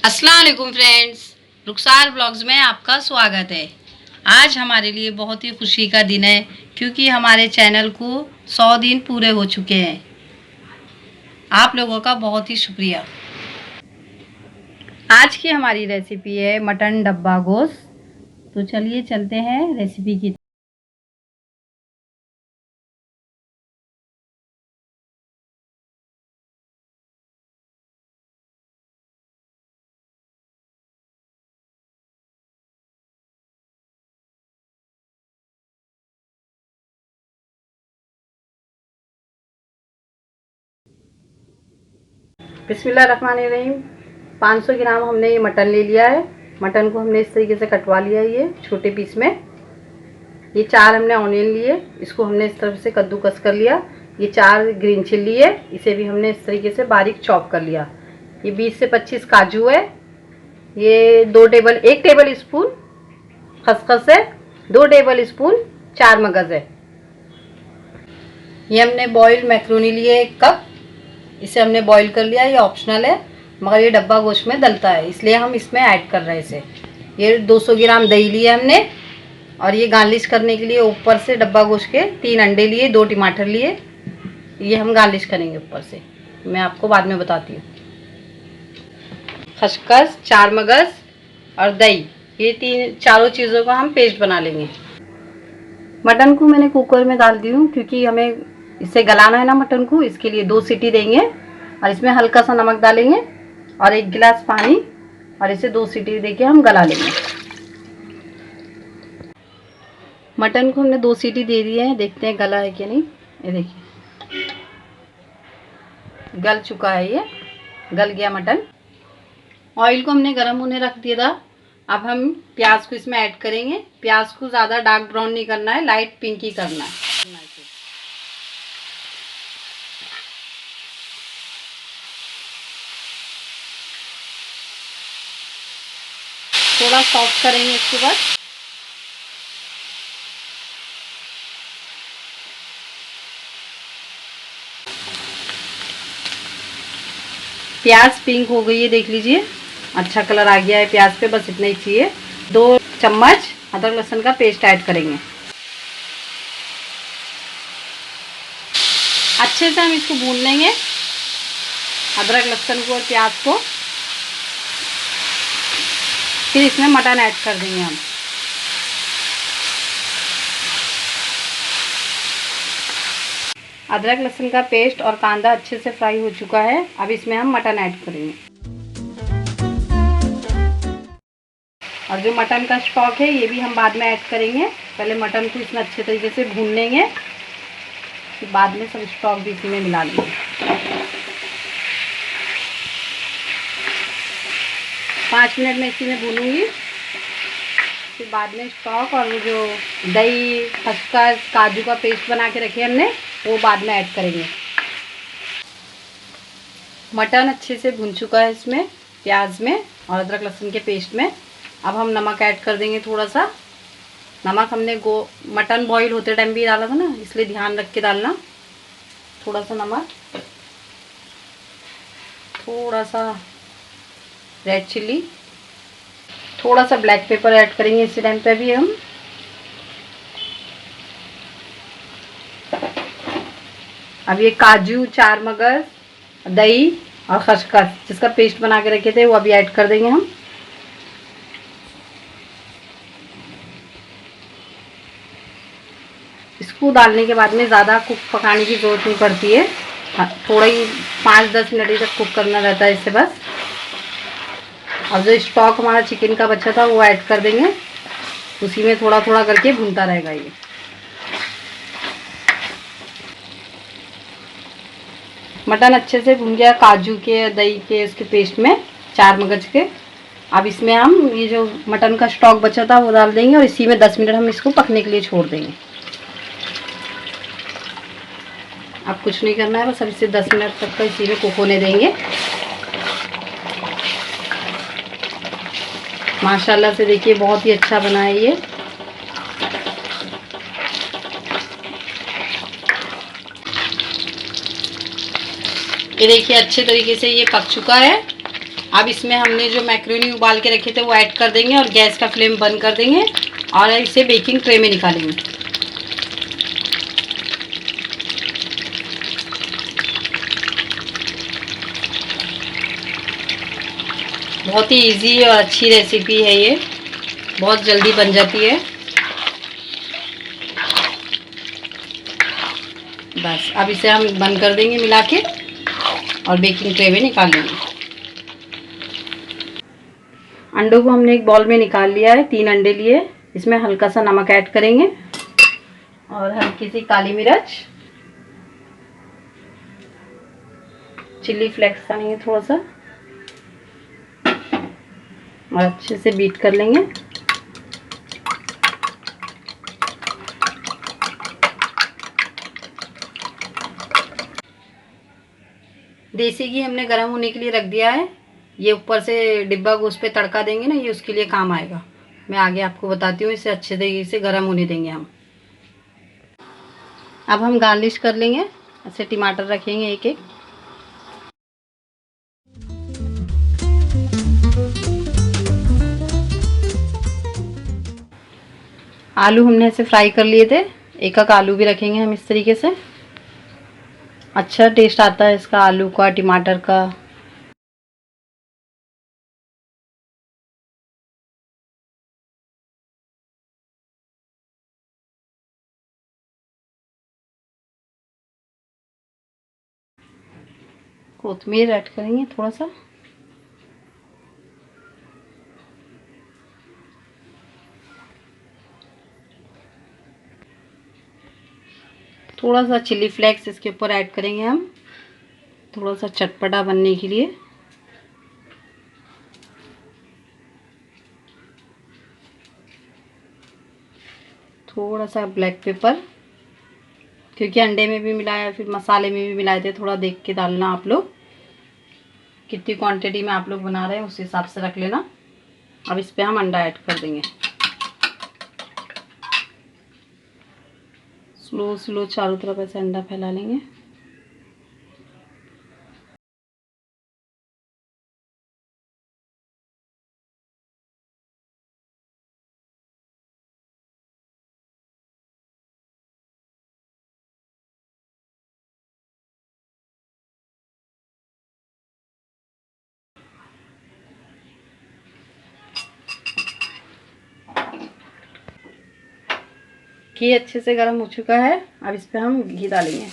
अस्सलाम वालेकुम फ्रेंड्स, रुखसार ब्लॉग्स में आपका स्वागत है। आज हमारे लिए बहुत ही खुशी का दिन है क्योंकि हमारे चैनल को 100 दिन पूरे हो चुके हैं। आप लोगों का बहुत ही शुक्रिया। आज की हमारी रेसिपी है मटन डब्बा गोश्त। तो चलिए चलते हैं रेसिपी की। बिस्मिल्लाहिर्रहमानिर्रहीम। 500 ग्राम हमने ये मटन ले लिया है। मटन को हमने इस तरीके से कटवा लिया है, ये छोटे पीस में। ये 4 हमने ऑनियन लिए, इसको हमने इस तरफ से कद्दूकस कर लिया। ये 4 ग्रीन चिल्ली है, इसे भी हमने इस तरीके से बारीक चॉप कर लिया। ये 20 से 25 काजू है। ये 1 टेबल स्पून खसखस है। 2 टेबल स्पून 4 मगज़ है। ये हमने बॉइल्ड मैक्रोनी लिए 1 कप, इसे हमने बॉईल कर लिया। ये ऑप्शनल है मगर ये डब्बा गोश्त में डलता है, इसलिए हम इसमें ऐड कर रहे हैं इसे। ये 200 ग्राम दही लिया हमने, और ये गार्निश करने के लिए ऊपर से डब्बा गोश्त के 3 अंडे लिए, 2 टमाटर लिए। ये हम गार्निश करेंगे ऊपर से, मैं आपको बाद में बताती हूँ। खसखस, 4 मगज़ और दही, ये चारों चीज़ों का हम पेस्ट बना लेंगे। मटन को मैंने कुकर में डाल दी हूँ क्योंकि हमें इसे गलाना है ना मटन को, इसके लिए 2 सीटी देंगे और इसमें हल्का सा नमक डालेंगे और 1 गिलास पानी, और इसे 2 सीटी देके हम गला लेंगे। मटन को हमने 2 सीटी दे दी है, देखते हैं गला है कि नहीं। ये देखिए गल चुका है, ये गल गया मटन। ऑयल को हमने गर्म होने रख दिया था। अब हम प्याज को इसमें ऐड करेंगे। प्याज को ज़्यादा डार्क ब्राउन नहीं करना है, लाइट पिंक ही करना है। थोड़ा सॉफ्ट करेंगे इसके बाद। प्याज पिंक हो गई है, देख लीजिए अच्छा कलर आ गया है प्याज पे, बस इतना ही चाहिए। 2 चम्मच अदरक लहसुन का पेस्ट ऐड करेंगे। अच्छे से हम इसको भून लेंगे, अदरक लहसुन को और प्याज को। फिर इसमें मटन ऐड कर देंगे हम। अदरक लहसुन का पेस्ट और कांदा अच्छे से फ्राई हो चुका है। अब इसमें हम मटन ऐड करेंगे, और जो मटन का स्टॉक है ये भी हम बाद में ऐड करेंगे। पहले मटन को इसमें अच्छे तरीके से भून लेंगे, फिर बाद में सब स्टॉक भी इसी में मिला लेंगे। 5 मिनट में इसी में भूनूंगी, फिर बाद में स्टॉक और वो जो दही खसखस काजू का पेस्ट बना के रखे हमने, वो बाद में ऐड करेंगे। मटन अच्छे से भुन चुका है इसमें प्याज में और अदरक लहसुन के पेस्ट में। अब हम नमक ऐड कर देंगे थोड़ा सा। नमक हमने मटन बॉईल होते टाइम भी डाला था ना, इसलिए ध्यान रख के डालना। थोड़ा सा नमक, थोड़ा सा रेड चिल्ली, थोड़ा सा ब्लैक पेपर ऐड करेंगे इसी टाइम पे भी हम। अब ये काजू, 4 मगज़, दही और खसखस जिसका पेस्ट बना के रखे थे वो अभी ऐड कर देंगे हम। इसको डालने के बाद में ज़्यादा कुक पकाने की ज़रूरत नहीं पड़ती है, थोड़ा ही 5-10 मिनट ही तक कुक करना रहता है इससे बस। अब जो स्टॉक हमारा चिकन का बचा था वो ऐड कर देंगे, उसी में थोड़ा थोड़ा करके भूनता रहेगा ये। मटन अच्छे से भून गया काजू के, दही के, इसके पेस्ट में 4 मगज़ के। अब इसमें हम ये जो मटन का स्टॉक बचा था वो डाल देंगे और इसी में 10 मिनट हम इसको पकने के लिए छोड़ देंगे। अब कुछ नहीं करना है, बस अब इसे 10 मिनट तक का इसी में कुक होने देंगे। माशाल्लाह से देखिए बहुत ही अच्छा बना है ये। ये देखिए अच्छे तरीके से ये पक चुका है। अब इसमें हमने जो मैक्रोनी उबाल के रखे थे वो ऐड कर देंगे और गैस का फ्लेम बंद कर देंगे और इसे बेकिंग ट्रे में निकालेंगे। बहुत ही इजी और अच्छी रेसिपी है ये, बहुत जल्दी बन जाती है। बस अब इसे हम बंद कर देंगे मिला के और बेकिंग ट्रे में निकाल लेंगे। अंडों को हमने एक बाउल में निकाल लिया है, 3 अंडे लिए। इसमें हल्का सा नमक ऐड करेंगे और हल्की सी काली मिर्च, चिल्ली फ्लेक्स डालेंगे थोड़ा सा और अच्छे से बीट कर लेंगे। देसी घी हमने गर्म होने के लिए रख दिया है। ये ऊपर से डिब्बा गोश्त पे तड़का देंगे ना, ये उसके लिए काम आएगा। मैं आगे आपको बताती हूँ। इसे अच्छे तरीके से गर्म होने देंगे हम। अब हम गार्निश कर लेंगे। ऐसे टमाटर रखेंगे एक एक। आलू हमने ऐसे फ्राई कर लिए थे, एक एक आलू भी रखेंगे हम इस तरीके से। अच्छा टेस्ट आता है इसका, आलू का, टमाटर का। कोथिमीर ऐड करेंगे थोड़ा सा। थोड़ा सा चिली फ्लेक्स इसके ऊपर ऐड करेंगे हम, थोड़ा सा चटपटा बनने के लिए। थोड़ा सा ब्लैक पेपर, क्योंकि अंडे में भी मिलाया फिर मसाले में भी मिलाए थे। थोड़ा देख के डालना आप लोग, कितनी क्वांटिटी में आप लोग बना रहे हैं उस हिसाब से रख लेना। अब इस पे हम अंडा ऐड कर देंगे। स्लो स्लो चारों तरफ ऐसे अंडा फैला लेंगे। घी अच्छे से गर्म हो चुका है। अब इस पे हम घी डालेंगे।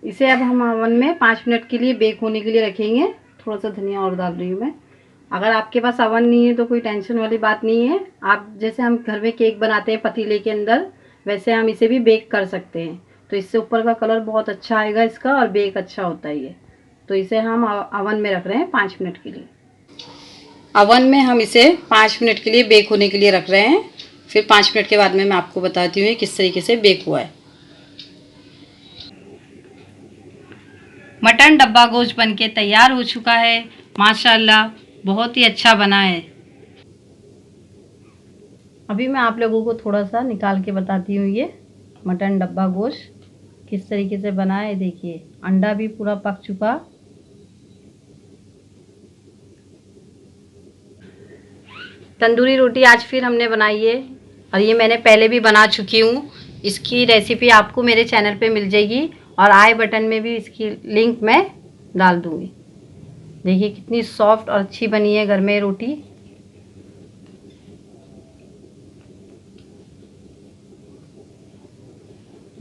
इसे अब हम ओवन में 5 मिनट के लिए बेक होने के लिए रखेंगे। थोड़ा सा धनिया और डाल रही हूँ मैं। अगर आपके पास ओवन नहीं है तो कोई टेंशन वाली बात नहीं है। आप जैसे हम घर में केक बनाते हैं पतीले के अंदर, वैसे हम इसे भी बेक कर सकते हैं। तो इससे ऊपर का कलर बहुत अच्छा आएगा इसका और बेक अच्छा होता है ये। तो इसे हम ओवन में रख रहे हैं 5 मिनट के लिए। ओवन में हम इसे 5 मिनट के लिए बेक होने के लिए रख रहे हैं। फिर 5 मिनट के बाद में मैं आपको बताती हूँ किस तरीके से बेक हुआ है। मटन डब्बा गोश्त बनके तैयार हो चुका है। माशाल्लाह बहुत ही अच्छा बना है। अभी मैं आप लोगों को थोड़ा सा निकाल के बताती हूँ ये मटन डब्बा गोश्त किस तरीके से बना है। देखिए अंडा भी पूरा पक चुका। तंदूरी रोटी आज फिर हमने बनाई है और ये मैंने पहले भी बना चुकी हूँ। इसकी रेसिपी आपको मेरे चैनल पे मिल जाएगी और आई बटन में भी इसकी लिंक मैं डाल दूँगी। देखिए कितनी सॉफ्ट और अच्छी बनी है घर में रोटी।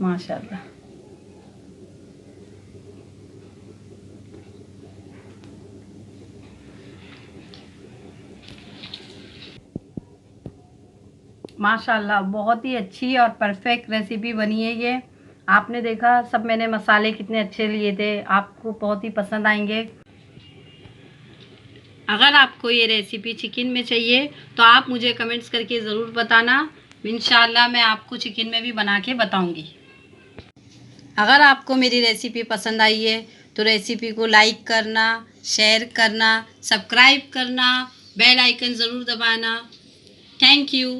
माशाल्लाह। माशाल्लाह बहुत ही अच्छी और परफेक्ट रेसिपी बनी है ये। आपने देखा सब मैंने मसाले कितने अच्छे लिए थे, आपको बहुत ही पसंद आएंगे। अगर आपको ये रेसिपी चिकन में चाहिए तो आप मुझे कमेंट्स करके ज़रूर बताना। इंशाल्लाह मैं आपको चिकन में भी बना के बताऊंगी। अगर आपको मेरी रेसिपी पसंद आई है तो रेसिपी को लाइक करना, शेयर करना, सब्सक्राइब करना, बेल आइकन ज़रूर दबाना। Thank you.